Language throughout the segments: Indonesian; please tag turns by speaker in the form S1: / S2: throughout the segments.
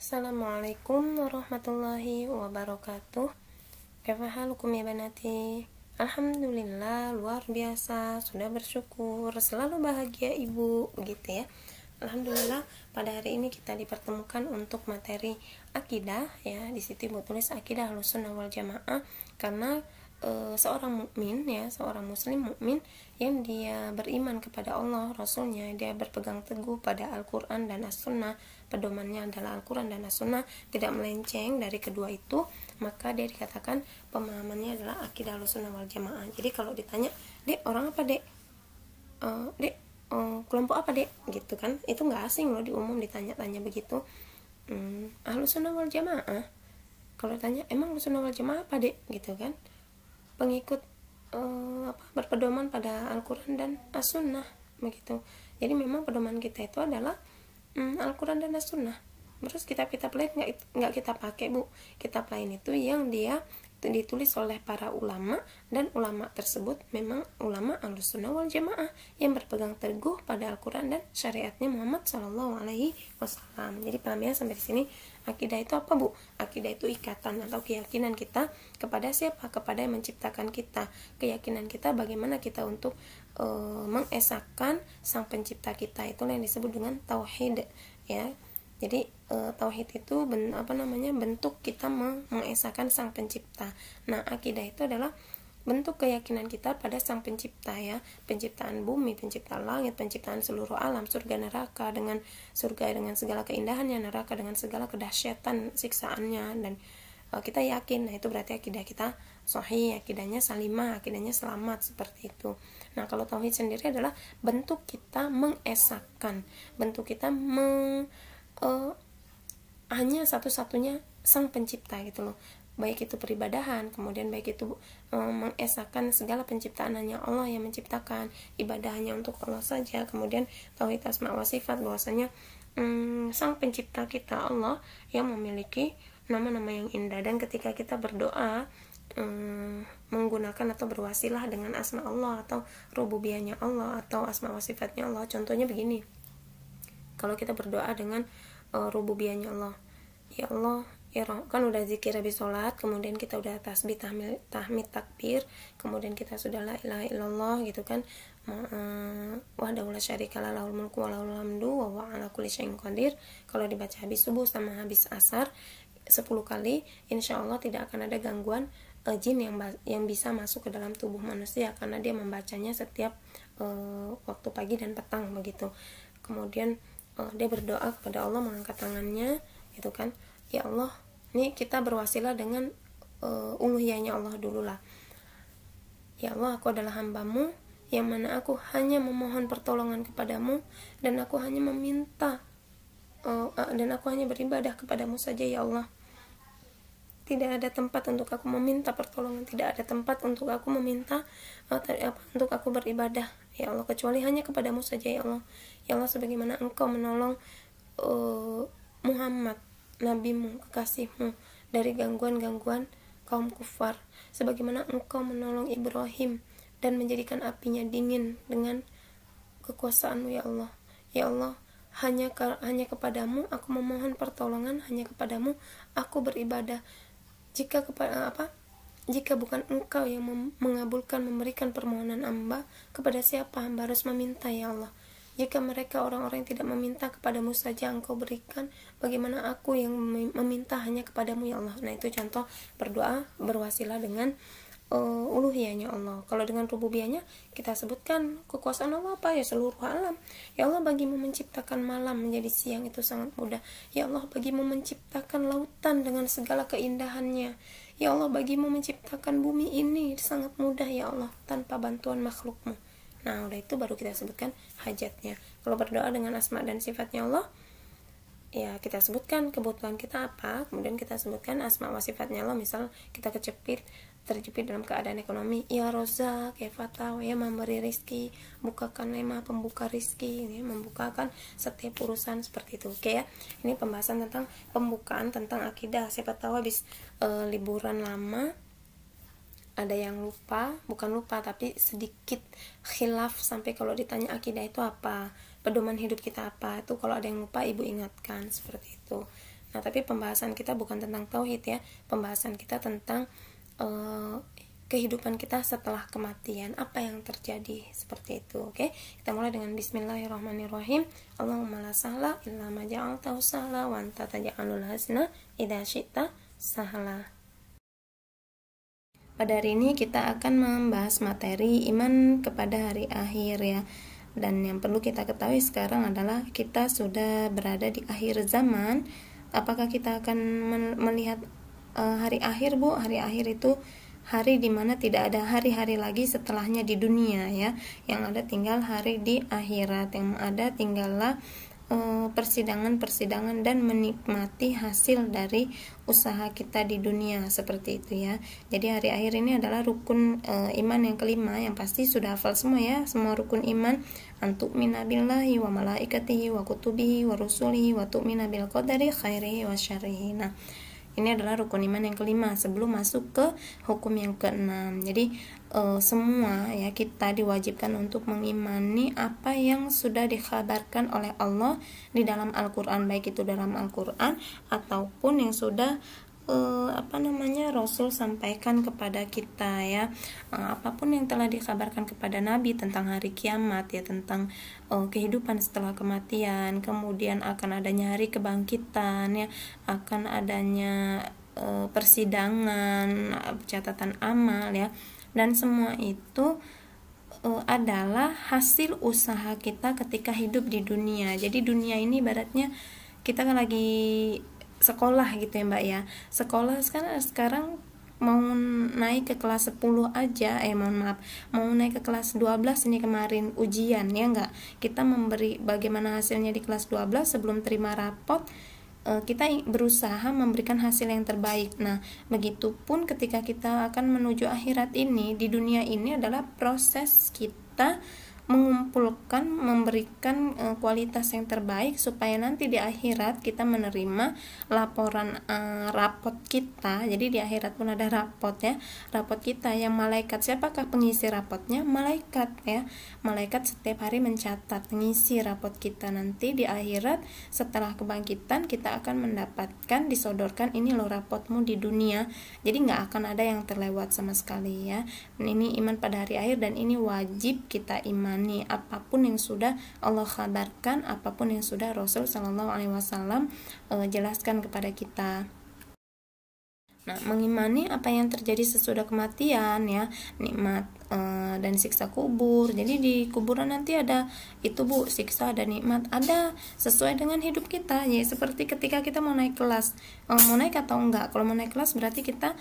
S1: Assalamualaikum warahmatullahi wabarakatuh. Kaifa halukum ya banati? Alhamdulillah, luar biasa, sudah bersyukur, selalu bahagia ibu, begitu ya. Alhamdulillah, pada hari ini kita dipertemukan untuk materi akidah ya. Di situ ibu tulis akidah Ahlussunnah wal Jamaah karena seorang mukmin ya, seorang muslim mukmin yang dia beriman kepada Allah, Rasulnya, dia berpegang teguh pada Al-Quran dan As-Sunnah, pedomannya adalah Al-Quran dan As-Sunnah, tidak melenceng dari kedua itu, maka dia dikatakan pemahamannya adalah akidah Ahlussunnah wal Jamaah. Jadi kalau ditanya, dek orang apa dek? Dek kelompok apa dek? Gitu kan, itu nggak asing loh di umum ditanya-tanya begitu. Ahlussunnah wal Jamaah. Kalau tanya emang Ahlussunnah wal Jamaah apa dek? Gitu kan, pengikut berpedoman pada Al-Quran dan As-Sunnah begitu. Jadi memang pedoman kita itu adalah Al-Quran dan As-Sunnah. Terus kitab-kitab lain nggak kita pakai bu. Kitab lain itu yang dia ditulis oleh para ulama, dan ulama tersebut memang ulama Ahlussunnah wal Jamaah yang berpegang teguh pada Al-Quran dan syariatnya Muhammad SAW. Jadi paham ya sampai di sini. Akidah itu apa bu? Akidah itu ikatan atau keyakinan kita kepada siapa? Kepada yang menciptakan kita. Keyakinan kita bagaimana kita untuk mengesahkan sang pencipta kita, itulah yang disebut dengan tauhid ya. Jadi tauhid itu bentuk kita mengesahkan sang pencipta. Nah, akidah itu adalah bentuk keyakinan kita pada sang pencipta ya, penciptaan bumi, penciptaan langit, penciptaan seluruh alam, surga neraka dengan segala keindahannya, neraka dengan segala kedahsyatan siksaannya, dan kita yakin. Nah, itu berarti akidah kita sahih, akidahnya salimah, akidahnya selamat, seperti itu. Nah, kalau tauhid sendiri adalah bentuk kita mengesahkan, bentuk kita hanya satu-satunya sang pencipta gitu loh, baik itu peribadahan, kemudian baik itu mengesahkan segala penciptaan hanya Allah yang menciptakan, ibadah hanya untuk Allah saja. Kemudian tauhid asma wa sifat, bahwasanya sang pencipta kita Allah yang memiliki nama-nama yang indah, dan ketika kita berdoa menggunakan atau berwasilah dengan asma Allah atau rububiyahnya Allah atau asma wa sifatnya Allah. Contohnya begini, kalau kita berdoa dengan rububiyahnya Allah, ya Allah ya Roh, kan udah zikir habis sholat, kemudian kita udah tasbih, tahmid, takbir, kemudian kita sudah la ilaha illallah gitu kan, wahdahu la syarikalah, lahul mulku wa lahul hamdu wa huwa ala kulli syai'in qadir. Kalau dibaca habis subuh sama habis asar 10 kali, insya Allah tidak akan ada gangguan jin yang bisa masuk ke dalam tubuh manusia, karena dia membacanya setiap waktu pagi dan petang begitu. Kemudian dia berdoa kepada Allah, mengangkat tangannya gitu kan, ya Allah, ini kita berwasilah dengan uluhiyahnya Allah dulu lah. Ya Allah, aku adalah hambamu yang mana aku hanya memohon pertolongan kepadamu, dan aku hanya meminta dan aku hanya beribadah kepadamu saja ya Allah. Tidak ada tempat untuk aku meminta pertolongan, tidak ada tempat untuk aku meminta untuk aku beribadah ya Allah, kecuali hanya kepadamu saja ya Allah. Ya Allah, sebagaimana engkau menolong Muhammad, nabimu, kekasihmu, dari gangguan-gangguan kaum kufar, sebagaimana engkau menolong Ibrahim dan menjadikan apinya dingin dengan kekuasaanmu ya Allah. Ya Allah, hanya kepadamu aku memohon pertolongan, hanya kepadamu aku beribadah. Jika bukan engkau yang mengabulkan, memberikan permohonan hamba, kepada siapa hamba harus meminta ya Allah? Jika mereka orang-orang yang tidak meminta, kepadamu saja engkau berikan, bagaimana aku yang meminta hanya kepadamu ya Allah? Nah, itu contoh berdoa berwasilah dengan uluhiyahnya Allah. Kalau dengan rububiyahnya kita sebutkan kekuasaan Allah apa ya, seluruh alam. Ya Allah, bagimu menciptakan malam menjadi siang itu sangat mudah. Ya Allah, bagimu menciptakan lautan dengan segala keindahannya. Ya Allah, bagimu menciptakan bumi ini sangat mudah ya Allah, tanpa bantuan makhlukmu. Nah, udah itu baru kita sebutkan hajatnya. Kalau berdoa dengan asma dan sifatnya Allah, ya kita sebutkan kebutuhan kita apa, kemudian kita sebutkan asma wa sifatnya Allah. Misal kita terjepit dalam keadaan ekonomi, ya Rozak, ya Fatah, ya memberi rizki, bukakan lemah pembuka rizki, ini membukakan setiap urusan, seperti itu. Oke ya, ini pembahasan tentang pembukaan tentang akidah. Siapa tahu habis liburan lama ada yang bukan lupa tapi sedikit khilaf, sampai kalau ditanya akidah itu apa, pedoman hidup kita apa, itu kalau ada yang lupa ibu ingatkan, seperti itu. Nah, tapi pembahasan kita bukan tentang tauhid ya, pembahasan kita tentang kehidupan kita setelah kematian, apa yang terjadi, seperti itu. Oke, kita mulai dengan bismillahirrahmanirrahim. Allahumma la sahla illa ma ja'altahu sahla wa anta taj'alul hazna idza syi'ta sahla. Pada hari ini kita akan membahas materi iman kepada hari akhir ya. Dan yang perlu kita ketahui sekarang adalah kita sudah berada di akhir zaman. Apakah kita akan melihat hari akhir, Bu? Hari akhir itu hari dimana tidak ada hari-hari lagi setelahnya di dunia ya, yang ada tinggal hari di akhirat, yang ada tinggallah persidangan-persidangan dan menikmati hasil dari usaha kita di dunia, seperti itu ya. Jadi hari akhir ini adalah rukun iman yang kelima, yang pasti sudah hafal semua ya, semua rukun iman. Antu'mina billahi wa malaikatihi wa kutubihi wa rusulihi wa tu'mina bil qadari khairihi wa syarrihi. Nah, ini adalah rukun iman yang kelima sebelum masuk ke hukum yang keenam. Jadi semua ya, kita diwajibkan untuk mengimani apa yang sudah dikhabarkan oleh Allah di dalam Al-Quran, baik itu dalam Al-Quran ataupun yang sudah Rasul sampaikan kepada kita ya. Apapun yang telah dikabarkan kepada Nabi tentang hari kiamat ya, tentang kehidupan setelah kematian, kemudian akan adanya hari kebangkitan ya, akan adanya persidangan, catatan amal ya, dan semua itu adalah hasil usaha kita ketika hidup di dunia. Jadi dunia ini ibaratnya kita kan lagi sekolah gitu ya Mbak ya. Sekolah sekarang mau naik ke kelas 10 aja, mau naik ke kelas 12 ini kemarin ujian ya enggak. Kita memberi bagaimana hasilnya di kelas 12 sebelum terima rapot, kita berusaha memberikan hasil yang terbaik. Nah, begitupun ketika kita akan menuju akhirat ini, di dunia ini adalah proses kita mengumpulkan, memberikan kualitas yang terbaik supaya nanti di akhirat kita menerima laporan rapot kita. Jadi di akhirat pun ada rapot ya, rapot kita yang malaikat, siapakah pengisi rapotnya? Malaikat ya, malaikat setiap hari mencatat, mengisi rapot kita. Nanti di akhirat setelah kebangkitan kita akan mendapatkan, disodorkan, ini loh rapotmu di dunia. Jadi nggak akan ada yang terlewat sama sekali ya. Dan ini iman pada hari akhir, dan ini wajib kita imani. Apapun yang sudah Allah kabarkan, apapun yang sudah Rasul Shallallahu Alaihi Wasallam jelaskan kepada kita. Nah, mengimani apa yang terjadi sesudah kematian ya, nikmat dan siksa kubur. Jadi di kuburan nanti ada itu Bu, siksa dan nikmat ada sesuai dengan hidup kita ya. Seperti ketika kita mau naik kelas, mau naik atau enggak. Kalau mau naik kelas berarti kita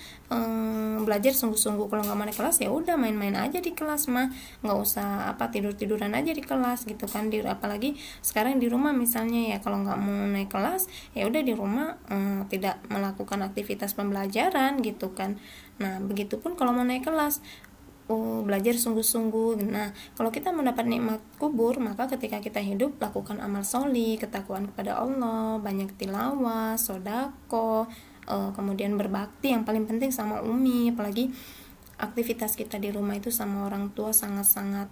S1: belajar sungguh-sungguh. Kalau nggak mau naik kelas ya udah main-main aja di kelas mah, nggak usah tidur-tiduran aja di kelas gitu kan. Apalagi sekarang di rumah misalnya ya, kalau nggak mau naik kelas ya udah di rumah tidak melakukan aktivitas pembelajaran gitu kan. Nah, begitupun kalau mau naik kelas, belajar sungguh-sungguh. Nah, kalau kita mendapat nikmat kubur, maka ketika kita hidup lakukan amal sholih, ketakwaan kepada Allah, banyak tilawah, sodako, kemudian berbakti, yang paling penting sama umi. Apalagi aktivitas kita di rumah itu sama orang tua sangat-sangat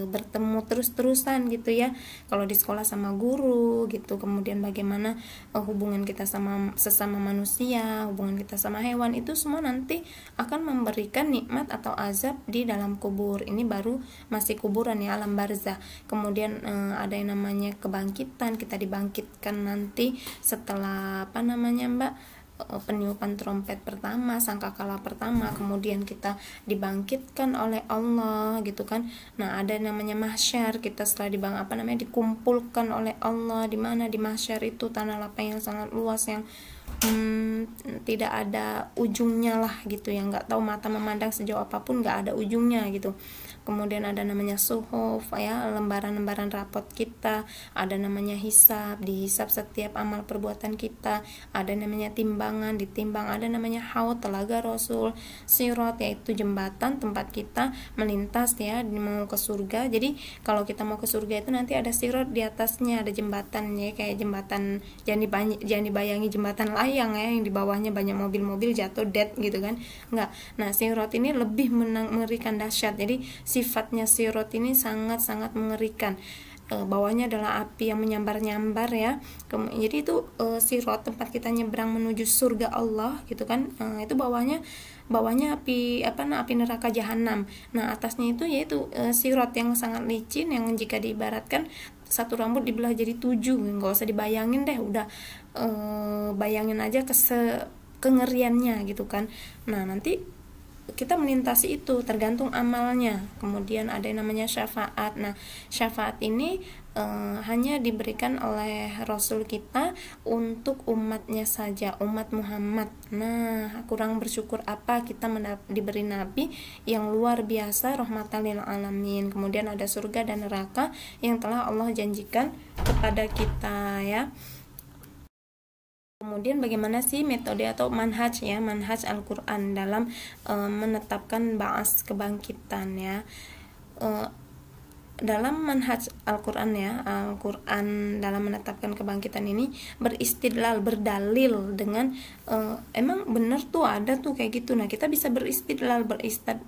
S1: bertemu terus-terusan gitu ya. Kalau di sekolah sama guru gitu, kemudian bagaimana hubungan kita sama sesama manusia, hubungan kita sama hewan, itu semua nanti akan memberikan nikmat atau azab di dalam kubur. Ini baru masih kuburan ya, alam barzah. Kemudian ada yang namanya kebangkitan, kita dibangkitkan nanti setelah Mbak, peniupan trompet pertama, sangkakala pertama, kemudian kita dibangkitkan oleh Allah gitu kan. Nah, ada namanya mahsyar, kita setelah dikumpulkan oleh Allah, di mana di mahsyar itu tanah lapang yang sangat luas, yang tidak ada ujungnya lah gitu, yang nggak tahu mata memandang sejauh apapun nggak ada ujungnya gitu. Kemudian ada namanya suhuf ya, lembaran-lembaran rapot kita. Ada namanya hisab, dihisab setiap amal perbuatan kita. Ada namanya timbangan, ditimbang. Ada namanya haud, telaga Rasul. Sirat, yaitu jembatan tempat kita melintas ya, mau ke surga. Jadi kalau kita mau ke surga itu nanti ada sirat, di atasnya ada jembatan ya, kayak jembatan, jangan dibayangi jembatan layang ya, yang di bawahnya banyak mobil-mobil jatuh dead gitu kan, enggak. Nah, sirat ini lebih mengerikan, dahsyat. Jadi sifatnya sirat ini sangat-sangat mengerikan. bawahnya adalah api yang menyambar-nyambar ya. Jadi itu sirat, tempat kita nyebrang menuju surga Allah gitu kan. Itu bawahnya api api neraka jahanam. Nah atasnya itu yaitu sirat yang sangat licin, yang jika diibaratkan satu rambut dibelah jadi 7, nggak usah dibayangin deh, udah bayangin aja kengeriannya gitu kan. Nah nanti kita melintasi itu tergantung amalnya. Kemudian ada yang namanya syafaat. Nah syafaat ini hanya diberikan oleh Rasul kita untuk umatnya saja, umat Muhammad. Nah kurang bersyukur apa kita diberi nabi yang luar biasa, rahmatan lil alamin. Kemudian ada surga dan neraka yang telah Allah janjikan kepada kita ya. Kemudian bagaimana sih metode atau manhaj ya, manhaj Al-Quran dalam menetapkan ba'as, kebangkitan ya. Dalam manhaj Al-Quran ya, Al-Quran dalam menetapkan kebangkitan ini beristidlal, berdalil dengan emang benar tuh ada tuh kayak gitu. Nah kita bisa beristidlal,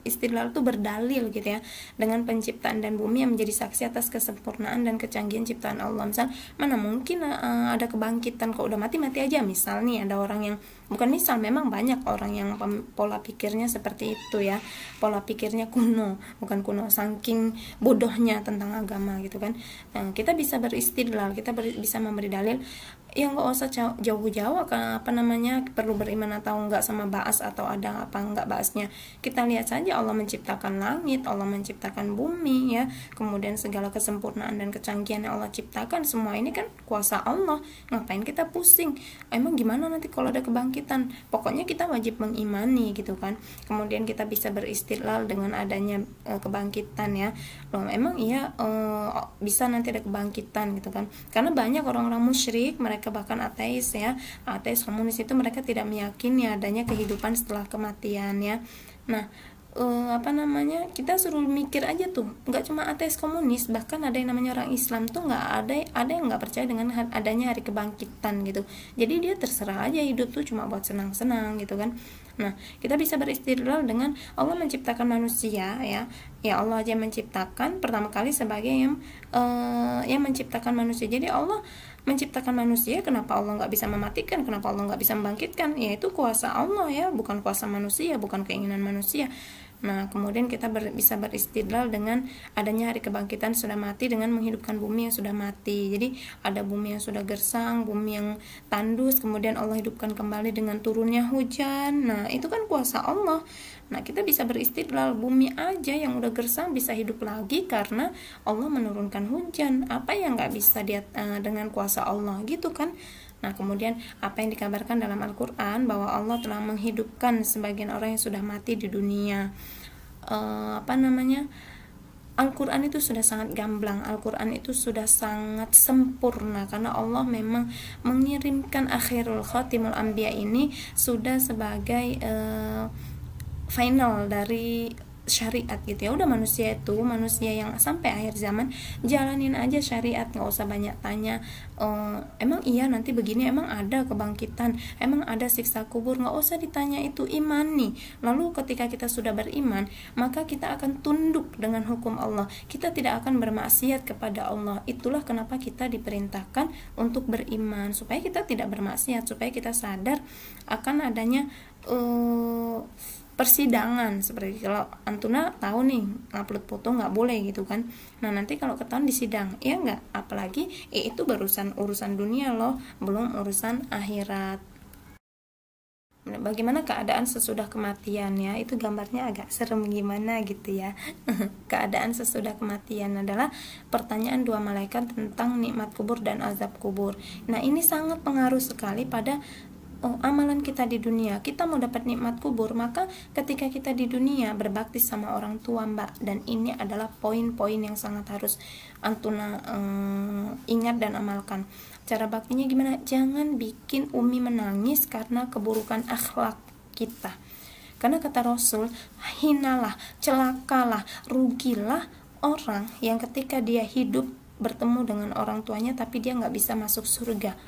S1: istidlal tuh berdalil gitu ya, dengan penciptaan dan bumi yang menjadi saksi atas kesempurnaan dan kecanggihan ciptaan Allah. Misal mana mungkin ada kebangkitan kok udah mati aja. Misal nih ada orang yang, bukan misal, memang banyak orang yang pola pikirnya seperti itu ya, pola pikirnya kuno, bukan kuno, saking bodohnya tentang agama gitu kan. Nah, kita bisa beristidlal, kita bisa memberi dalil yang nggak usah jauh-jauh perlu beriman atau enggak sama ba'as, atau ada apa enggak ba'asnya. Kita lihat saja Allah menciptakan langit, Allah menciptakan bumi ya, kemudian segala kesempurnaan dan kecanggihan yang Allah ciptakan, semua ini kan kuasa Allah. Ngapain kita pusing emang gimana nanti kalau ada kebangkitan? Pokoknya kita wajib mengimani gitu kan. Kemudian kita bisa beristidlal dengan adanya kebangkitan ya. Loh emang iya bisa nanti ada kebangkitan gitu kan, karena banyak orang-orang musyrik, mereka bahkan ateis ya, ateis komunis itu mereka tidak meyakini adanya kehidupan setelah kematian ya. Nah kita suruh mikir aja tuh, nggak cuma ateis komunis, bahkan ada yang namanya orang Islam tuh ada yang nggak percaya dengan adanya hari kebangkitan gitu. Jadi dia terserah aja hidup tuh cuma buat senang-senang gitu kan. Nah kita bisa beristidlal dengan Allah menciptakan manusia ya Allah aja menciptakan pertama kali sebagai yang menciptakan manusia. Jadi Allah menciptakan manusia, kenapa Allah nggak bisa mematikan, kenapa Allah nggak bisa membangkitkan? Ya itu kuasa Allah ya, bukan kuasa manusia, bukan keinginan manusia. Nah kemudian kita bisa beristidlal dengan adanya hari kebangkitan sudah mati dengan menghidupkan bumi yang sudah mati. Jadi ada bumi yang sudah gersang, bumi yang tandus, kemudian Allah hidupkan kembali dengan turunnya hujan. Nah itu kan kuasa Allah. Nah kita bisa beristidlal, bumi aja yang udah gersang bisa hidup lagi karena Allah menurunkan hujan. Apa yang nggak bisa dia dengan kuasa Allah gitu kan. Nah kemudian apa yang dikabarkan dalam Al-Quran bahwa Allah telah menghidupkan sebagian orang yang sudah mati di dunia. Al-Quran itu sudah sangat gamblang, Al-Quran itu sudah sangat sempurna, karena Allah memang mengirimkan akhirul khatimul anbiya ini sudah sebagai final dari syariat gitu ya. Udah manusia yang sampai akhir zaman jalanin aja syariat, nggak usah banyak tanya emang iya nanti begini, emang ada kebangkitan, emang ada siksa kubur, nggak usah ditanya itu, imani. Lalu ketika kita sudah beriman, maka kita akan tunduk dengan hukum Allah, kita tidak akan bermaksiat kepada Allah. Itulah kenapa kita diperintahkan untuk beriman, supaya kita tidak bermaksiat, supaya kita sadar akan adanya persidangan. Seperti kalau Antuna tahu nih ngupload foto nggak boleh gitu kan. Nah nanti kalau ketahuan di sidang, ya nggak, apalagi itu urusan dunia loh, belum urusan akhirat. Nah, bagaimana keadaan sesudah kematian ya, itu gambarnya agak serem gimana gitu ya. Keadaan sesudah kematian adalah pertanyaan dua malaikat tentang nikmat kubur dan azab kubur. Nah ini sangat pengaruh sekali pada amalan kita di dunia. Kita mau dapat nikmat kubur, maka ketika kita di dunia berbakti sama orang tua mbak. Dan ini adalah poin-poin yang sangat harus Antuna ingat dan amalkan. Cara baktinya gimana? Jangan bikin Umi menangis karena keburukan akhlak kita. Karena kata Rasul, hinalah, celakalah, rugilah orang yang ketika dia hidup bertemu dengan orang tuanya tapi dia nggak bisa masuk surga.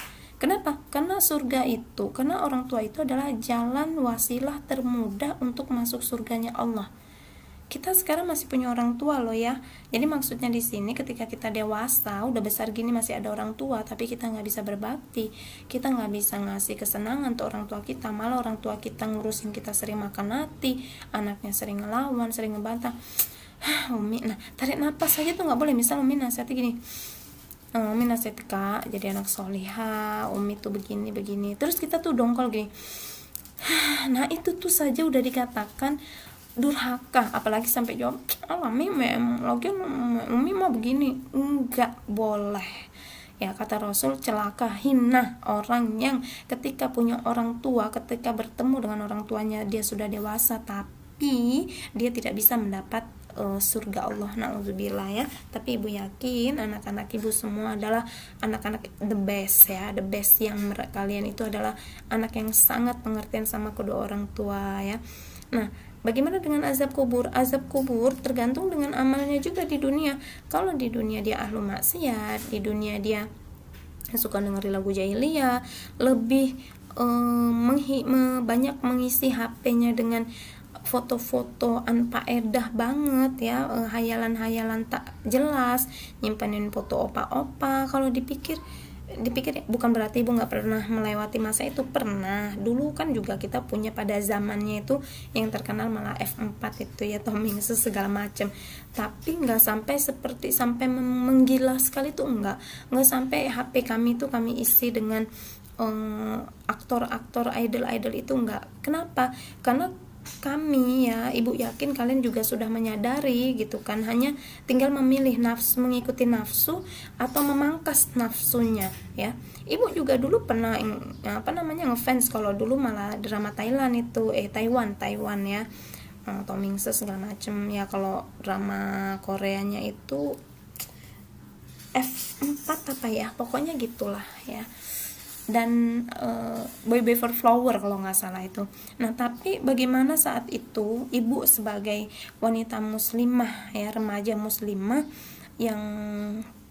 S1: Kenapa? Karena karena orang tua itu adalah jalan wasilah termudah untuk masuk surganya Allah. kita sekarang masih punya orang tua loh ya. Jadi maksudnya di sini ketika kita dewasa, udah besar gini masih ada orang tua, tapi kita nggak bisa berbakti, kita nggak bisa ngasih kesenangan untuk orang tua kita, malah orang tua kita ngurusin kita sering makan hati, anaknya sering ngelawan, sering ngebantah. Umi, nah tarik napas saja tuh nggak boleh. Misal Umi nasihati gini, Umi nasihati Kak jadi anak soliha, Umi tuh begini, terus kita tuh dongkol gini. Nah itu tuh saja udah dikatakan durhaka, apalagi sampai jawab Umi mah begini. Enggak boleh ya, kata Rasul, celaka, hina orang yang ketika punya orang tua, ketika bertemu dengan orang tuanya dia sudah dewasa tapi dia tidak bisa mendapat surga Allah, na'udzubillah ya. Tapi ibu yakin anak-anak ibu semua adalah anak-anak the best ya, the best yang kalian itu adalah anak yang sangat pengertian sama kedua orang tua ya. Nah, bagaimana dengan azab kubur? Azab kubur tergantung dengan amalnya juga di dunia. Kalau di dunia dia ahlu maksiat, di dunia dia suka dengerin lagu jahiliyah, lebih banyak mengisi HP-nya dengan foto-foto anfaedah banget ya, hayalan-hayalan tak jelas, nyimpanin foto opa-opa. Kalau dipikir bukan berarti ibu nggak pernah melewati masa itu, pernah. Dulu kan juga kita punya pada zamannya itu yang terkenal malah F4 itu ya, Tommy segala macam. Tapi nggak sampai menggila sekali tuh, nggak sampai HP kami tuh kami isi dengan aktor-aktor idol itu, nggak. Kenapa? Karena kami ya, ibu yakin kalian juga sudah menyadari gitu kan, hanya tinggal memilih mengikuti nafsu atau memangkas nafsunya ya. Ibu juga dulu pernah ngefans, kalau dulu malah drama Thailand itu Taiwan ya, Tom Mingse segala macem ya. Kalau drama Koreanya itu F4 apa ya, pokoknya gitulah ya. Dan Boy Before Flower kalau nggak salah itu. Nah tapi bagaimana saat itu ibu sebagai wanita muslimah ya, remaja muslimah yang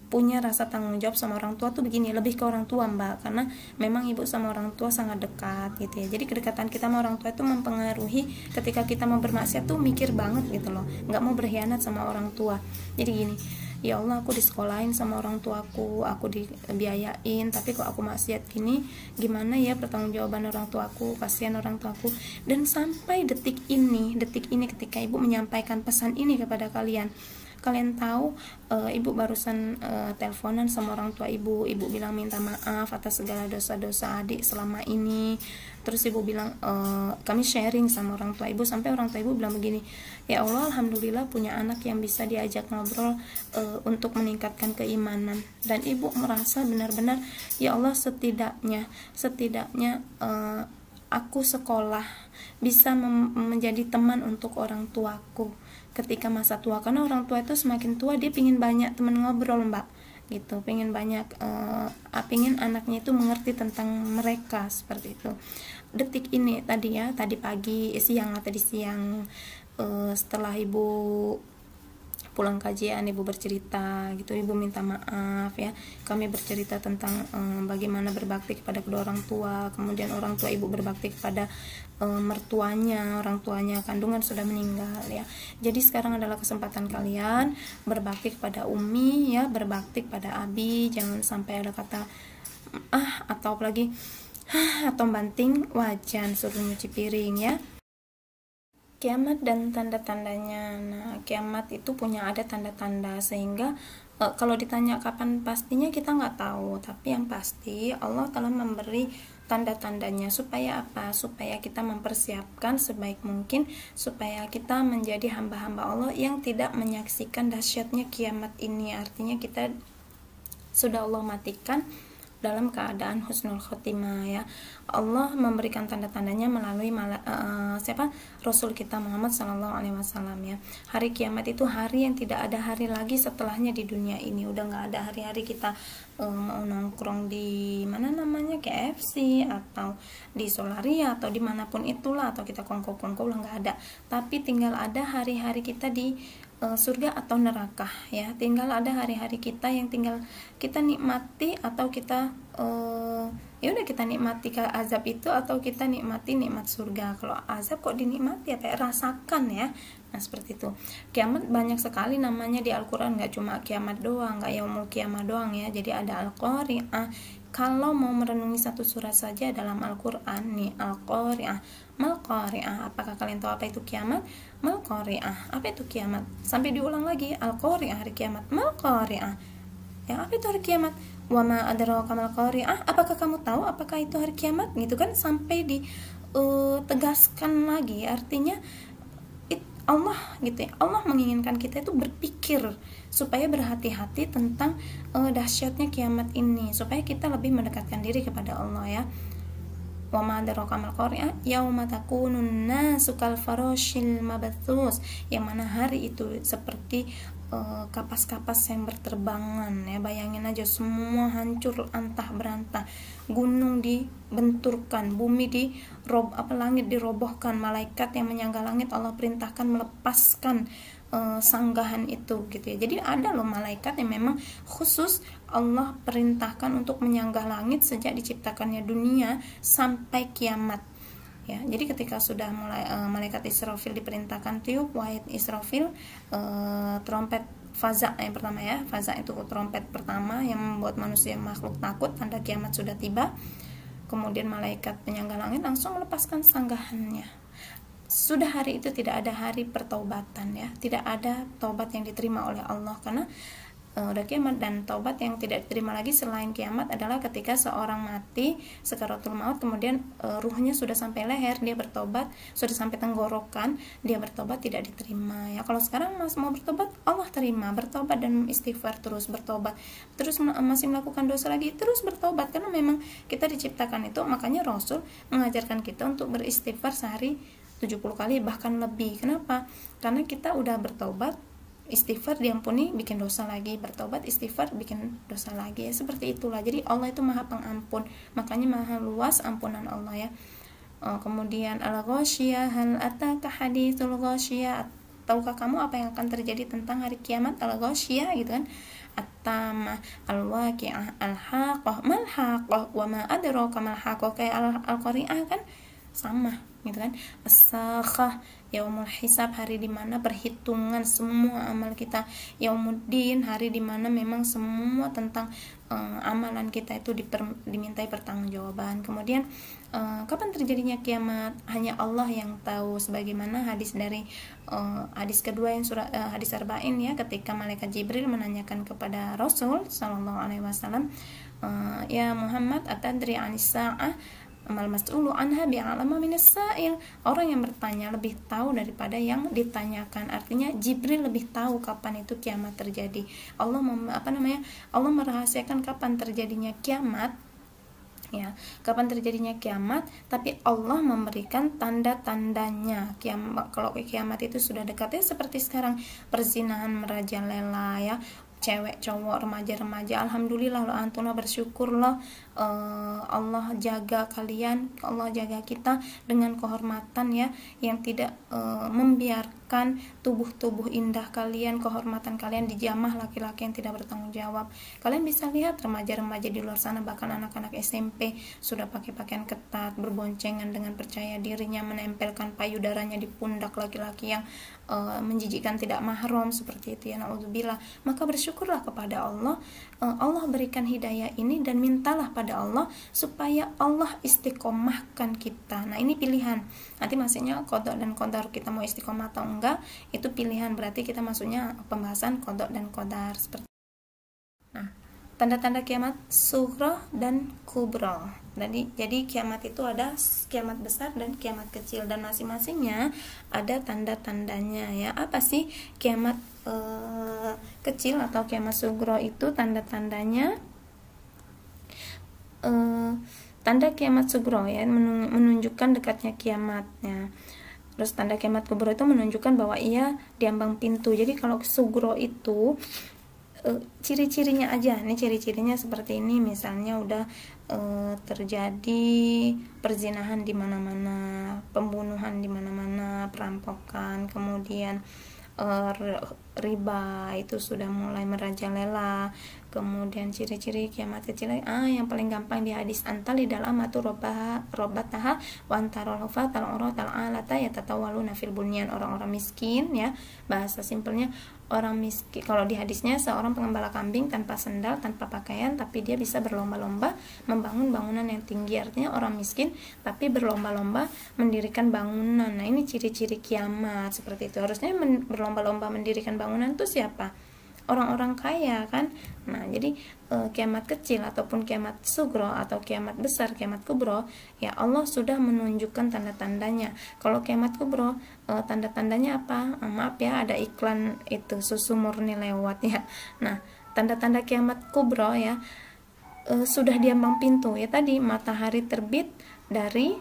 S1: punya rasa tanggung jawab sama orang tua tuh begini, lebih ke orang tua mbak, karena memang ibu sama orang tua sangat dekat gitu ya. Jadi kedekatan kita sama orang tua itu mempengaruhi ketika kita mau bermaksiat tuh mikir banget gitu loh, nggak mau berkhianat sama orang tua. Jadi gini, ya Allah aku disekolahin sama orang tuaku, aku dibiayain, tapi kok aku maksiat gini, gimana ya pertanggungjawaban orang tuaku, kasihan orang tuaku. Dan sampai detik ini ketika ibu menyampaikan pesan ini kepada kalian tahu, ibu barusan teleponan sama orang tua ibu bilang minta maaf atas segala dosa-dosa adik selama ini. Terus ibu bilang kami sharing sama orang tua ibu, sampai orang tua ibu bilang begini, ya Allah alhamdulillah punya anak yang bisa diajak ngobrol untuk meningkatkan keimanan. Dan ibu merasa benar-benar ya Allah, setidaknya aku sekolah bisa menjadi teman untuk orang tuaku ketika masa tua, karena orang tua itu semakin tua dia pingin banyak teman ngobrol mbak gitu, pingin banyak pingin anaknya itu mengerti tentang mereka seperti itu. Detik ini tadi siang setelah ibu pulang kajian, ibu bercerita gitu, ibu minta maaf ya, kami bercerita tentang bagaimana berbakti kepada kedua orang tua, kemudian orang tua ibu berbakti kepada mertuanya, orang tuanya kandungan sudah meninggal ya. Jadi sekarang adalah kesempatan kalian berbakti kepada Umi ya, berbakti kepada Abi, jangan sampai ada kata atau apalagi atau banting wajan suruh nyuci piring ya. Kiamat dan tanda-tandanya. Nah, kiamat itu punya ada tanda-tanda, sehingga kalau ditanya kapan pastinya kita nggak tahu, tapi yang pasti Allah telah memberi tanda-tandanya. Supaya apa? Supaya kita mempersiapkan sebaik mungkin, supaya kita menjadi hamba-hamba Allah yang tidak menyaksikan dahsyatnya kiamat ini. Artinya kita sudah Allah matikan dalam keadaan husnul khotimah ya. Allah memberikan tanda-tandanya melalui Rasul kita Muhammad SAW ya. Hari kiamat itu hari yang tidak ada hari lagi setelahnya di dunia ini. Udah nggak ada hari-hari kita mau nongkrong di mana namanya KFC atau di Solaria atau dimanapun itulah, atau kita kongko-kongko, udah nggak ada. Tapi tinggal ada hari-hari kita di surga atau neraka ya. Tinggal ada hari-hari kita yang tinggal kita nikmati, atau kita ya udah kita nikmati ke azab itu, atau kita nikmati nikmat surga. Kalau azab kok dinikmati apa ya, rasakan ya,
S2: Nah seperti itu. Kiamat banyak sekali namanya di Al-Quran, nggak cuma kiamat doang, nggak yaumul kiamah doang ya. Jadi ada Al-Qari'ah. Kalau mau merenungi satu surat saja dalam Al-Quran nih, Al-Qari'ah, Mal-Qari'ah. Apakah kalian tahu apa itu kiamat? Mal-Qari'ah, apa itu kiamat? Sampai diulang lagi, Al-Qari'ah hari kiamat, Mal-Qari'ah. Ya, apa itu hari kiamat? Wa ma adraka mal qari'ah, apakah kamu tahu apakah itu hari kiamat? Gitu kan, sampai ditegaskan lagi. Artinya Allah gitu ya, Allah menginginkan kita itu berpikir supaya berhati-hati tentang dahsyatnya kiamat ini, supaya kita lebih mendekatkan diri kepada Allah ya. Wa ma adraka mal qari'ah yauma takunun nasu kal farashil mabathus, yang mana hari itu seperti kapas-kapas yang berterbangan ya. Bayangin aja, semua hancur antah berantah, gunung dibenturkan, bumi langit dirobohkan, malaikat yang menyangga langit Allah perintahkan melepaskan sanggahan itu gitu ya. Jadi ada loh malaikat yang memang khusus Allah perintahkan untuk menyanggah langit sejak diciptakannya dunia sampai kiamat ya. Jadi ketika sudah mulai malaikat Israfil diperintahkan tiup, wahid Israfil, trompet faza yang pertama ya. Faza itu trompet pertama yang membuat manusia makhluk takut, tanda kiamat sudah tiba. Kemudian malaikat penyangga langit langsung melepaskan sanggahannya. Sudah hari itu tidak ada hari pertaubatan ya, tidak ada taubat yang diterima oleh Allah karena udah kiamat. Dan taubat yang tidak diterima lagi selain kiamat adalah ketika seorang mati sekaratul maut, kemudian ruhnya sudah sampai leher, dia bertobat, sudah sampai tenggorokan, dia bertobat, tidak diterima ya. Kalau sekarang mau bertobat, Allah terima, bertobat dan istighfar, terus bertobat, terus masih melakukan dosa lagi, terus bertobat, karena memang kita diciptakan itu. Makanya Rasul mengajarkan kita untuk beristighfar sehari 70 kali bahkan lebih. Kenapa? Karena kita udah bertobat, istighfar diampuni, bikin dosa lagi, bertobat, istighfar, bikin dosa lagi ya. Seperti itulah. Jadi Allah itu maha pengampun, makanya maha luas ampunan Allah ya. Kemudian al-ghasyiyah, hal ataka haditsul ghasyiyah, tahukah kamu apa yang akan terjadi tentang hari kiamat? Al-ghasyiyah gitu kan, at-tamah, al-waqi'ah, al-haqqah, mal-haqqah, wa ma adraka mal-haqqah, kayak al-qari'ah kan sama gitu kan. As-sakhah, yaumul hisab, hari dimana perhitungan semua amal kita. Yaumuddin, hari dimana memang semua tentang amalan kita itu dimintai pertanggungjawaban. Kemudian kapan terjadinya kiamat? Hanya Allah yang tahu, sebagaimana hadis dari hadis kedua yang hadis arba'in ya, ketika malaikat Jibril menanyakan kepada Rasul sallallahu alaihi wasallam, ya Muhammad, atadri anis sa'ah, amal mas'ulu anha bi'alama minas sa'il. Orang yang bertanya lebih tahu daripada yang ditanyakan. Artinya Jibril lebih tahu kapan itu kiamat terjadi. Allah Allah merahasiakan kapan terjadinya kiamat ya, kapan terjadinya kiamat, tapi Allah memberikan tanda-tandanya. Kalau kiamat itu sudah dekat ya, seperti sekarang perzinahan merajalela ya, cewek cowok remaja-remaja. Alhamdulillah loh antuna, bersyukurlah Allah jaga kalian, Allah jaga kita dengan kehormatan ya, yang tidak membiarkan tubuh-tubuh indah kalian, kehormatan kalian dijamah laki-laki yang tidak bertanggung jawab. Kalian bisa lihat remaja-remaja di luar sana, bahkan anak-anak SMP sudah pakai pakaian ketat, berboncengan dengan percaya dirinya, menempelkan payudaranya di pundak laki-laki yang menjijikkan, tidak mahram seperti itu ya, naudzubillah. Maka bersyukurlah kepada Allah, Allah berikan hidayah ini, dan mintalah pada Allah supaya Allah istiqomahkan kita. Nah ini pilihan, nanti maksudnya qada dan qadar, kita mau istiqomah atau enggak itu pilihan. Berarti kita masuknya pembahasan qada dan qadar seperti. Nah, tanda-tanda kiamat sughra dan kubra. Jadi kiamat itu ada kiamat besar dan kiamat kecil, dan masing-masingnya ada tanda-tandanya ya. Apa sih kiamat kecil atau kiamat sughra itu? Tanda-tandanya, tanda kiamat sughra ya menunjukkan dekatnya kiamatnya. Terus tanda kiamat kubra itu menunjukkan bahwa ia diambang pintu. Jadi kalau sughra itu ciri-cirinya aja, nih ciri-cirinya seperti ini. Misalnya udah terjadi perzinahan di mana-mana, pembunuhan di mana-mana, perampokan, kemudian riba itu sudah mulai merajalela. Kemudian ciri-ciri kiamat kecil, yang paling gampang di hadis antal di dalam atu robataha wa antarolfa tal'uratal alata yatatawaluna fil bunyan, orang-orang miskin ya, bahasa simpelnya orang miskin. Kalau di hadisnya seorang pengembala kambing tanpa sendal, tanpa pakaian, tapi dia bisa berlomba-lomba membangun bangunan yang tinggi. Artinya orang miskin tapi berlomba-lomba mendirikan bangunan. Nah, ini ciri-ciri kiamat seperti itu. Harusnya berlomba-lomba mendirikan bangunan itu siapa? Orang-orang kaya kan. Nah, jadi kiamat kecil ataupun kiamat sugro atau kiamat besar, kiamat kubro, ya Allah sudah menunjukkan tanda-tandanya. Kalau kiamat kubro, tanda-tandanya apa? Maaf ya, ada iklan itu susu murni lewat ya. Nah, tanda-tanda kiamat kubro ya, sudah di ambang pintu ya, tadi matahari terbit dari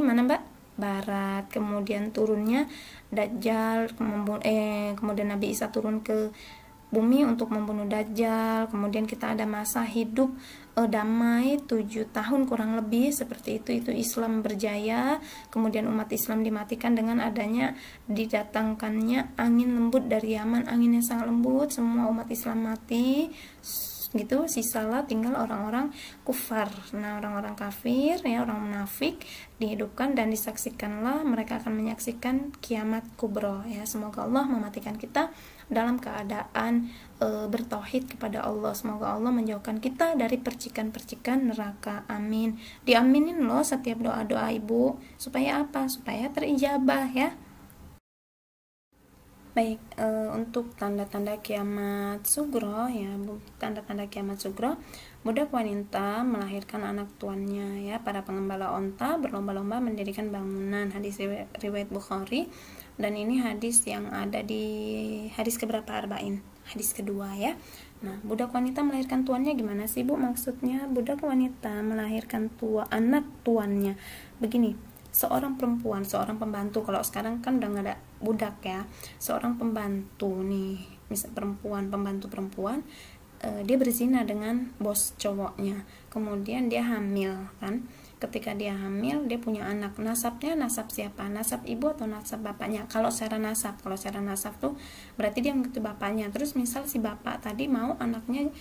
S2: mana Mbak? Barat. Kemudian turunnya Dajjal, kemudian Nabi Isa turun ke bumi untuk membunuh Dajjal. Kemudian kita ada masa hidup damai 7 tahun kurang lebih seperti itu Islam berjaya. Kemudian umat Islam dimatikan dengan adanya didatangkannya angin lembut dari Yaman, anginnya sangat lembut, semua umat Islam mati gitu, sisalah tinggal orang-orang kufar. Nah, orang-orang kafir ya, orang munafik dihidupkan dan disaksikanlah, mereka akan menyaksikan kiamat kubro ya. Semoga Allah mematikan kita dalam keadaan bertauhid kepada Allah. Semoga Allah menjauhkan kita dari percikan-percikan neraka. Amin. Diaminin loh setiap doa-doa ibu, supaya apa? Supaya terijabah ya. Baik, untuk tanda-tanda kiamat sugro ya, tanda-tanda kiamat sugro, budak wanita melahirkan anak tuannya ya. Para pengembala onta berlomba-lomba mendirikan bangunan. Hadis riwayat Bukhari, dan ini hadis yang ada di hadis keberapa arba'in? Hadis kedua ya. Nah, budak wanita melahirkan tuannya gimana sih Bu? Maksudnya budak wanita melahirkan anak tuannya. Begini, seorang perempuan, seorang pembantu, kalau sekarang kan udah nggak ada budak ya, seorang pembantu nih, misal pembantu perempuan, dia berzina dengan bos cowoknya, kemudian dia hamil kan. Ketika dia hamil, dia punya anak. Nasabnya nasab siapa? Nasab ibu atau nasab bapaknya? Kalau secara nasab tuh berarti dia mengikuti bapaknya. Terus misal si bapak tadi mau anaknya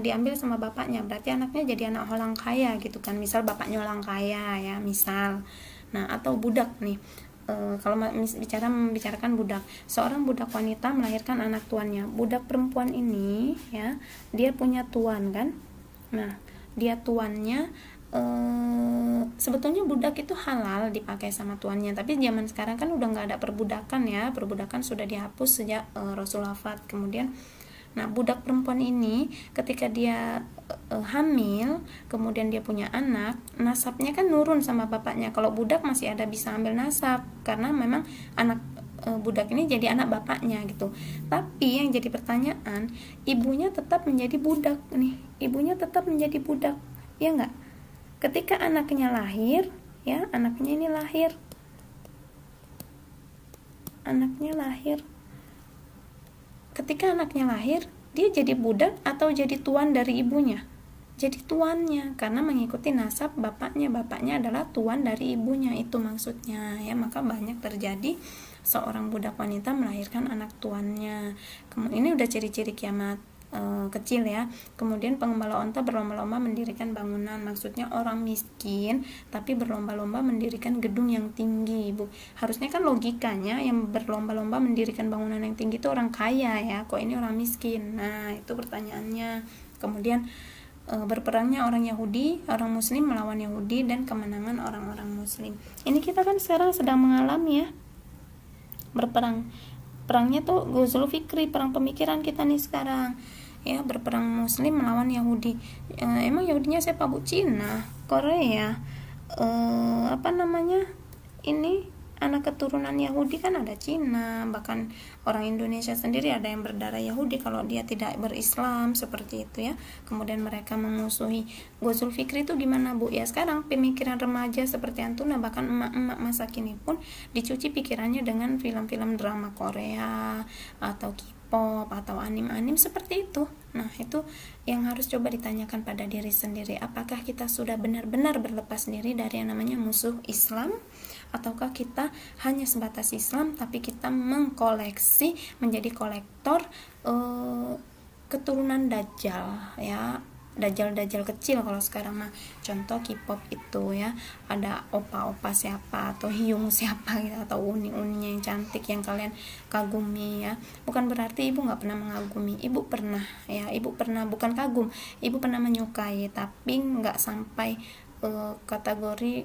S2: diambil sama bapaknya, berarti anaknya jadi anak orang kaya gitu kan. Misal bapaknya orang kaya ya, misal. Nah, atau budak nih, kalau membicarakan budak, seorang budak wanita melahirkan anak tuannya. Budak perempuan ini ya, dia punya tuan kan. Nah, dia tuannya, sebetulnya budak itu halal dipakai sama tuannya, tapi zaman sekarang kan udah nggak ada perbudakan ya, perbudakan sudah dihapus sejak Rasul wafat. Kemudian, nah, budak perempuan ini ketika dia hamil, kemudian dia punya anak, nasabnya kan nurun sama bapaknya. Kalau budak masih ada bisa ambil nasab, karena memang anak budak ini jadi anak bapaknya gitu. Tapi yang jadi pertanyaan, ibunya tetap menjadi budak nih, ibunya tetap menjadi budak, ya nggak? Ketika anaknya lahir, ya, anaknya lahir, ketika anaknya lahir, dia jadi budak atau jadi tuan dari ibunya? Jadi tuannya, karena mengikuti nasab bapaknya. Bapaknya adalah tuan dari ibunya, itu maksudnya ya. Maka banyak terjadi seorang budak wanita melahirkan anak tuannya. Ini udah ciri-ciri kiamat kecil ya. Kemudian pengembala onta berlomba-lomba mendirikan bangunan, maksudnya orang miskin tapi berlomba-lomba mendirikan gedung yang tinggi, Bu. Harusnya kan logikanya yang berlomba-lomba mendirikan bangunan yang tinggi itu orang kaya ya, kok ini orang miskin. Nah, itu pertanyaannya. Kemudian berperangnya orang Yahudi, orang Muslim melawan Yahudi, dan kemenangan orang-orang Muslim. Ini kita kan sekarang sedang mengalami ya, berperang. Perangnya tuh Ghazul Fikri, perang pemikiran kita nih sekarang ya, berperang Muslim melawan Yahudi. Emang Yahudinya siapa, Bu? Cina, Korea, ini anak keturunan Yahudi kan ada Cina, bahkan orang Indonesia sendiri ada yang berdarah Yahudi kalau dia tidak berislam, seperti itu ya. Kemudian mereka memusuhi. Ghazul Fikri itu gimana, Bu? Ya sekarang pemikiran remaja seperti Antuna, bahkan emak-emak masa kini pun dicuci pikirannya dengan film-film drama Korea atau K-pop atau anim-anim seperti itu. Nah, itu yang harus coba ditanyakan pada diri sendiri, apakah kita sudah benar-benar berlepas diri dari yang namanya musuh Islam, ataukah kita hanya sebatas Islam tapi kita mengkoleksi, menjadi kolektor keturunan Dajjal ya, Dajjal kecil kalau sekarang mah. Contoh K-pop itu ya, ada opa-opa siapa atau Hyung siapa gitu, atau uni-uninya yang cantik yang kalian kagumi ya. Bukan berarti ibu nggak pernah mengagumi, ibu pernah ya, ibu pernah, bukan kagum, ibu pernah menyukai, tapi nggak sampai kategori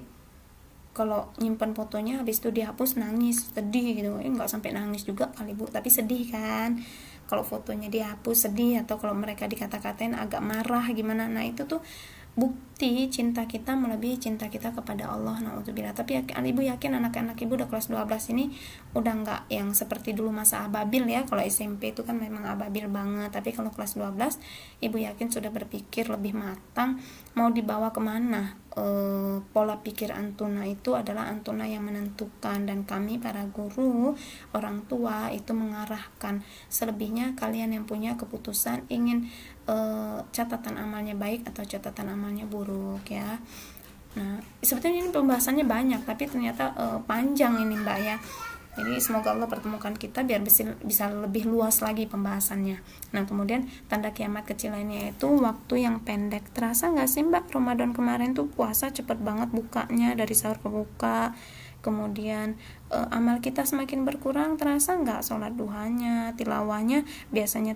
S2: kalau nyimpen fotonya habis itu dihapus nangis sedih gitu. Nggak sampai nangis juga kali bu, tapi sedih kan kalau fotonya dihapus, sedih. Atau kalau mereka dikata-katain agak marah gimana. Nah itu tuh bukti cinta kita melebihi cinta kita kepada Allah, naudzubillah. Tapi ibu yakin anak-anak ibu udah kelas 12 ini udah nggak yang seperti dulu masa ababil ya. Kalau SMP itu kan memang ababil banget, tapi kalau kelas 12 ibu yakin sudah berpikir lebih matang mau dibawa kemana. Pola pikir antuna itu adalah antuna yang menentukan, dan kami para guru, orang tua itu mengarahkan. Selebihnya kalian yang punya keputusan ingin catatan amalnya baik atau catatan amalnya buruk ya. Nah sebetulnya ini pembahasannya banyak, tapi ternyata panjang ini mbak ya. Jadi semoga Allah pertemukan kita biar bisa lebih luas lagi pembahasannya. Nah kemudian tanda kiamat kecil lainnya itu waktu yang pendek. Terasa nggak sih mbak, Ramadan kemarin tuh puasa cepet banget bukanya, dari sahur ke buka. Kemudian amal kita semakin berkurang. Terasa nggak sholat duhanya, tilawahnya biasanya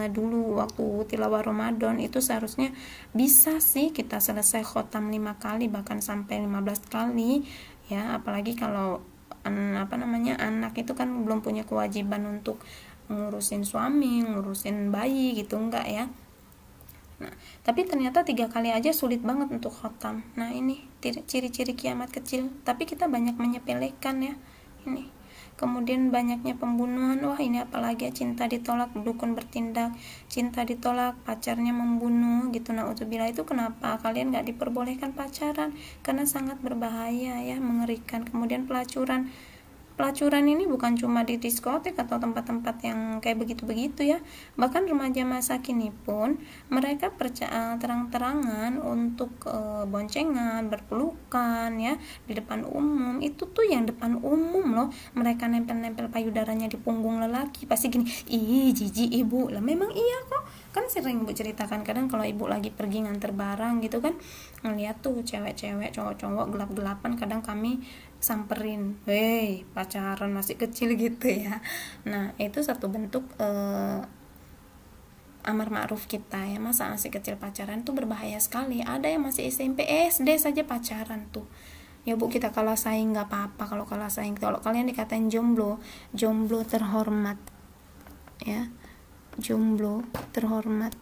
S2: dulu waktu tilawah Ramadan itu seharusnya bisa sih kita selesai khotam 5 kali bahkan sampai 15 kali ya. Apalagi kalau anak itu kan belum punya kewajiban untuk ngurusin suami, ngurusin bayi gitu, enggak ya. Nah tapi ternyata 3 kali aja sulit banget untuk khotam. Nah ini ciri-ciri kiamat kecil, tapi kita banyak menyepelekan ya ini. Kemudian banyaknya pembunuhan. Wah ini apalagi ya, cinta ditolak, dukun bertindak, cinta ditolak, pacarnya membunuh gitu. Naudzubillah. Itu kenapa kalian gak diperbolehkan pacaran? Karena sangat berbahaya ya, mengerikan. Kemudian pelacuran ini bukan cuma di diskotek atau tempat-tempat yang kayak begitu-begitu ya. Bahkan remaja masa kini pun mereka terang-terangan untuk boncengan, berpelukan ya di depan umum. Itu tuh yang depan umum loh. Mereka nempel-nempel payudaranya di punggung lelaki. Pasti gini, ih jijik ibu. Lah memang iya kok. Kan sering ibu ceritakan, kadang kalau ibu lagi pergi nganter barang gitu kan, ngeliat tuh cewek-cewek, cowok-cowok gelap-gelapan, kadang kami samperin, hei pacaran masih kecil gitu ya. Nah itu satu bentuk amar ma'ruf kita ya. Masa masih kecil pacaran tuh berbahaya sekali. Ada yang masih SMP, SD saja pacaran tuh ya bu. Kita kalah saing nggak apa-apa, kalau kalah saing. Kalau kalian dikatain jomblo terhormat ya, jomblo terhormat.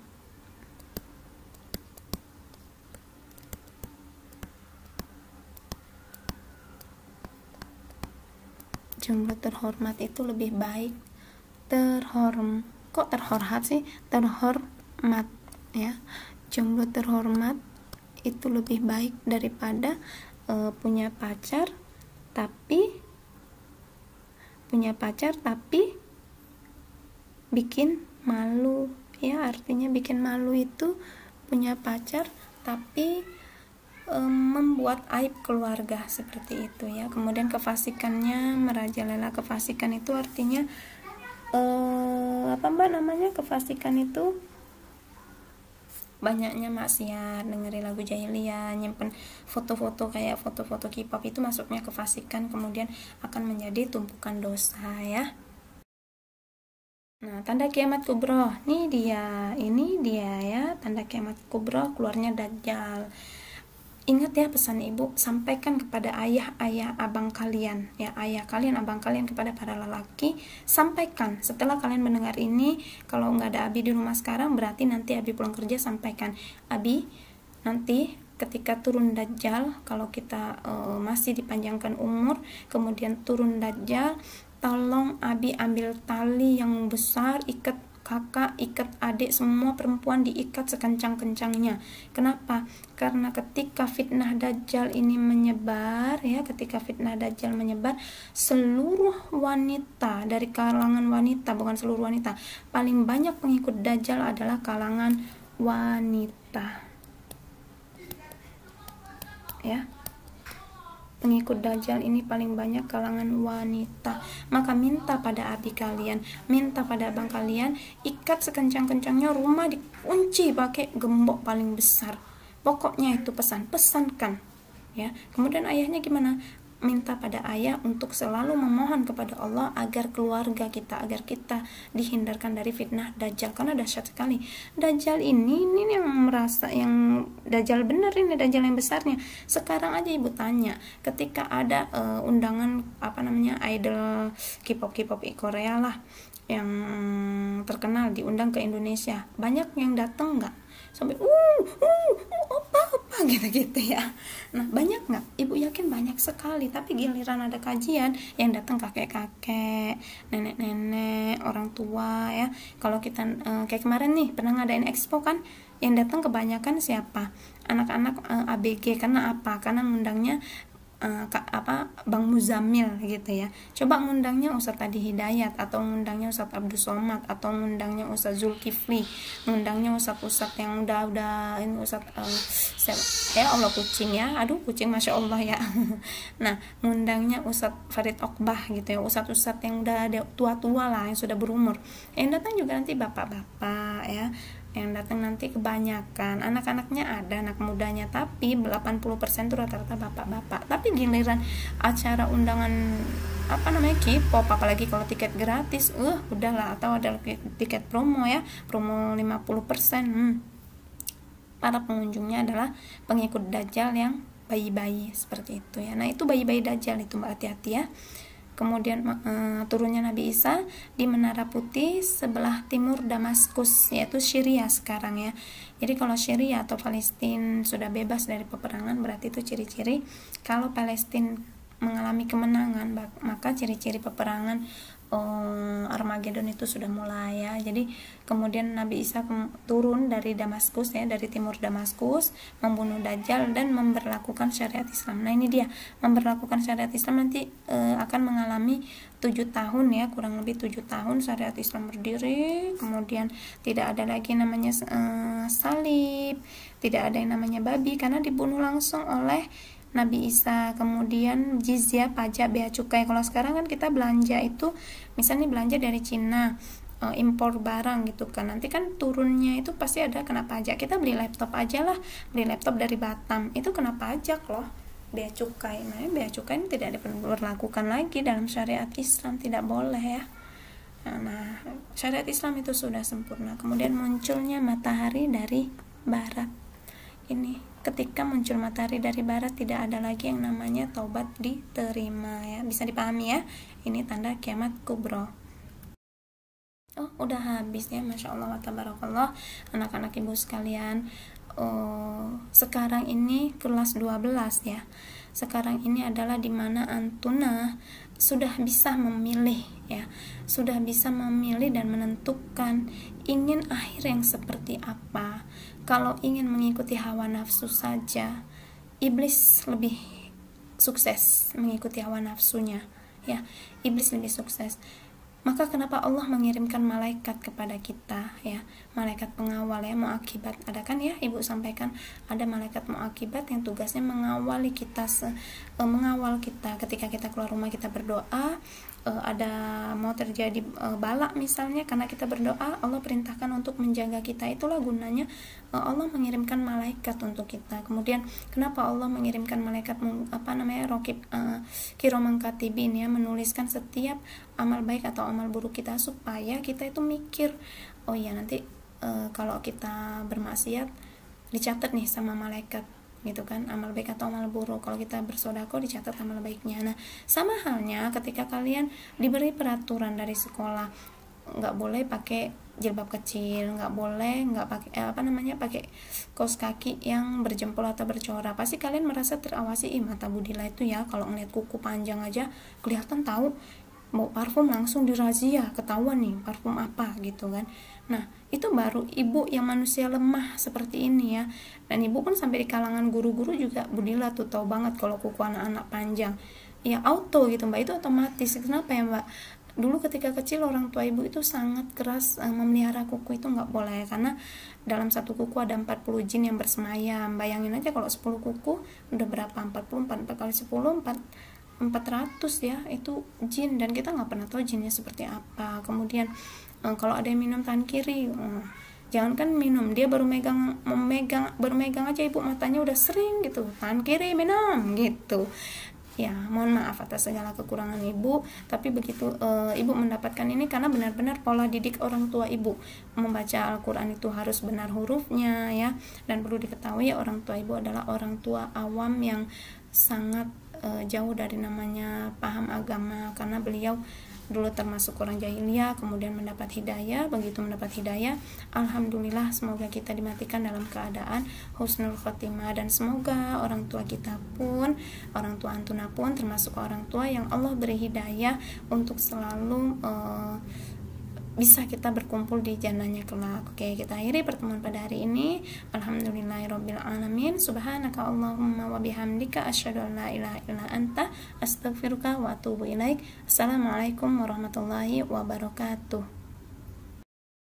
S2: Jomblo terhormat itu lebih baik. Kok terhormat sih? Terhormat ya. Jomblo terhormat itu lebih baik daripada punya pacar tapi bikin malu ya. Artinya bikin malu itu punya pacar tapi membuat aib keluarga, seperti itu ya. Kemudian kefasikannya merajalela. Kefasikan itu artinya kefasikan itu banyaknya maksiat, dengerin lagu jahiliyah, nyimpen foto-foto kayak foto-foto K-pop, itu masuknya kefasikan. Kemudian akan menjadi tumpukan dosa ya. Nah tanda kiamat kubro, ini dia ya, tanda kiamat kubro, keluarnya Dajjal. Ingat ya pesan ibu, sampaikan kepada ayah abang kalian ya, ayah kalian, abang kalian, kepada para lelaki, sampaikan. Setelah kalian mendengar ini, kalau nggak ada abi di rumah sekarang, berarti nanti abi pulang kerja sampaikan, abi nanti ketika turun Dajjal, kalau kita masih dipanjangkan umur, kemudian turun Dajjal, tolong abi ambil tali yang besar, ikat kakak, ikat adik, semua perempuan diikat sekencang-kencangnya. Kenapa? Karena ketika fitnah Dajjal ini menyebar ya, seluruh wanita, dari kalangan wanita, bukan seluruh wanita, paling banyak pengikut Dajjal adalah kalangan wanita ya. pengikut Dajjal ini paling banyak kalangan wanita. Maka minta pada abi kalian, minta pada abang kalian, ikat sekencang-kencangnya rumah, dikunci pakai gembok paling besar. Pokoknya itu pesankan ya. Kemudian ayahnya gimana? Minta pada ayah untuk selalu memohon kepada Allah agar keluarga kita, agar kita dihindarkan dari fitnah Dajjal, karena dahsyat sekali. Dajjal ini yang merasa yang Dajjal benar, ini Dajjal yang besarnya. Sekarang aja ibu tanya, ketika ada undangan idol K-pop Korea lah yang terkenal diundang ke Indonesia, banyak yang datang nggak? Sampai apa gitu ya. Nah, banyak nggak? Ibu yakin banyak sekali. Tapi giliran ada kajian yang datang kakek-kakek, nenek-nenek, orang tua ya. Kalau kita kayak kemarin nih pernah ngadain expo kan, yang datang kebanyakan siapa? Anak-anak ABG. Karena apa? Karena ngundangnya Bang Muzamil gitu ya. Coba ngundangnya Ustadz Adi Hidayat, atau ngundangnya Ustadz Abdul Somad, atau ngundangnya Ustadz Zulkifli, ngundangnya Ustadz yang udah ini Ustadz ya Allah kucing ya, aduh kucing masya Allah ya. Nah, ngundangnya Ustadz Farid Okbah gitu ya, Ustadz yang udah ada tua-tua lah, yang sudah berumur. Yang datang juga nanti bapak-bapak ya. Yang datang nanti kebanyakan anak-anaknya, ada anak mudanya, tapi 80% itu rata-rata bapak-bapak. Tapi giliran acara undangan K-pop, apalagi kalau tiket gratis, udahlah, atau ada tiket promo ya, promo 50%. Para pengunjungnya adalah pengikut Dajjal yang bayi-bayi seperti itu ya. Nah, itu bayi-bayi Dajjal itu, Mbak, hati-hati ya. Kemudian turunnya Nabi Isa di Menara Putih sebelah timur Damaskus, yaitu Syria sekarang ya. Jadi kalau Syria atau Palestina sudah bebas dari peperangan, berarti itu ciri-ciri kalau Palestina mengalami kemenangan, maka ciri-ciri peperangan Armageddon itu sudah mulai ya. Jadi kemudian Nabi Isa turun dari Damaskus ya, dari timur Damaskus, membunuh Dajjal dan memberlakukan syariat Islam. Nah, ini dia, memberlakukan syariat Islam nanti akan mengalami 7 tahun ya, kurang lebih 7 tahun syariat Islam berdiri. Kemudian tidak ada lagi namanya salib, tidak ada yang namanya babi, karena dibunuh langsung oleh Nabi Isa. Kemudian jizya, pajak, bea cukai. Kalau sekarang kan kita belanja itu, misalnya belanja dari Cina, impor barang gitu kan, nanti kan turunnya itu pasti ada kena pajak. Kita beli laptop aja lah, beli laptop dari Batam, itu kena pajak loh, bea cukai. Nah, bea cukai ini tidak diberlakukan lagi dalam syariat Islam, tidak boleh ya. Nah, syariat Islam itu sudah sempurna. Kemudian munculnya matahari dari barat. Ini ketika muncul matahari dari barat, tidak ada lagi yang namanya taubat diterima ya. Bisa dipahami ya, ini tanda kiamat kubro. Oh, udah habis ya, masya Allah wa tabarakallah. Anak-anak ibu sekalian, sekarang ini kelas 12 ya. Sekarang ini adalah dimana antuna sudah bisa memilih ya, sudah bisa memilih dan menentukan ingin akhir yang seperti apa. Kalau ingin mengikuti hawa nafsu saja, iblis lebih sukses mengikuti hawa nafsunya ya, iblis lebih sukses. Maka kenapa Allah mengirimkan malaikat kepada kita ya, malaikat pengawal ya, muakibat. Ada kan ya, ibu sampaikan ada malaikat muakibat yang tugasnya mengawali kita, mengawal kita ketika kita keluar rumah, kita berdoa. Ada mau terjadi bala misalnya, karena kita berdoa, Allah perintahkan untuk menjaga kita. Itulah gunanya Allah mengirimkan malaikat untuk kita. Kemudian kenapa Allah mengirimkan malaikat rokib kiroman katibin ya, menuliskan setiap amal baik atau amal buruk kita, supaya kita itu mikir, oh ya nanti kalau kita bermaksiat dicatat nih sama malaikat gitu kan, amal baik atau amal buruk. Kalau kita bersedekah dicatat amal baiknya. Nah, sama halnya ketika kalian diberi peraturan dari sekolah, nggak boleh pakai jilbab kecil, nggak boleh pakai kaos kaki yang berjempol atau bercorak, pasti kalian merasa terawasi. Mata Budila itu ya, kalau ngeliat kuku panjang aja kelihatan, tahu mau parfum langsung dirazia, ketahuan nih parfum apa gitu kan. Nah, itu baru ibu yang manusia lemah seperti ini ya. Dan ibu pun sampai di kalangan guru-guru juga, Budila tuh tahu banget kalau kuku anak-anak panjang ya, auto gitu Mbak, itu otomatis. Kenapa ya Mbak? dulu ketika kecil orang tua ibu itu sangat keras memelihara kuku itu nggak boleh, karena dalam satu kuku ada 40 jin yang bersemayam. Bayangin aja kalau 10 kuku udah berapa, 44 kali 10 400 ya, itu jin, dan kita nggak pernah tahu jinnya seperti apa. Kemudian kalau ada yang minum tangan kiri, jangankan minum, dia baru megang aja ibu matanya udah sering gitu, tangan kiri minum gitu. Ya, mohon maaf atas segala kekurangan ibu, tapi begitu ibu mendapatkan ini karena benar-benar pola didik orang tua ibu. Membaca Al-Quran itu harus benar hurufnya ya, dan perlu diketahui orang tua ibu adalah orang tua awam yang sangat jauh dari namanya paham agama, karena beliau dulu termasuk orang jahiliyah, kemudian mendapat hidayah. Begitu mendapat hidayah, alhamdulillah, semoga kita dimatikan dalam keadaan husnul khotimah, dan semoga orang tua kita pun, orang tua antuna pun termasuk orang tua yang Allah beri hidayah untuk selalu bisa kita berkumpul di jannahnya kelak. Oke, kita akhiri pertemuan pada hari ini. Alhamdulillahirabbil alamin. Subhanaka Allahumma wa bihamdika asyhadu an la ilaha illa anta astaghfiruka wa atubu ilaik. Assalamualaikum warahmatullahi wabarakatuh.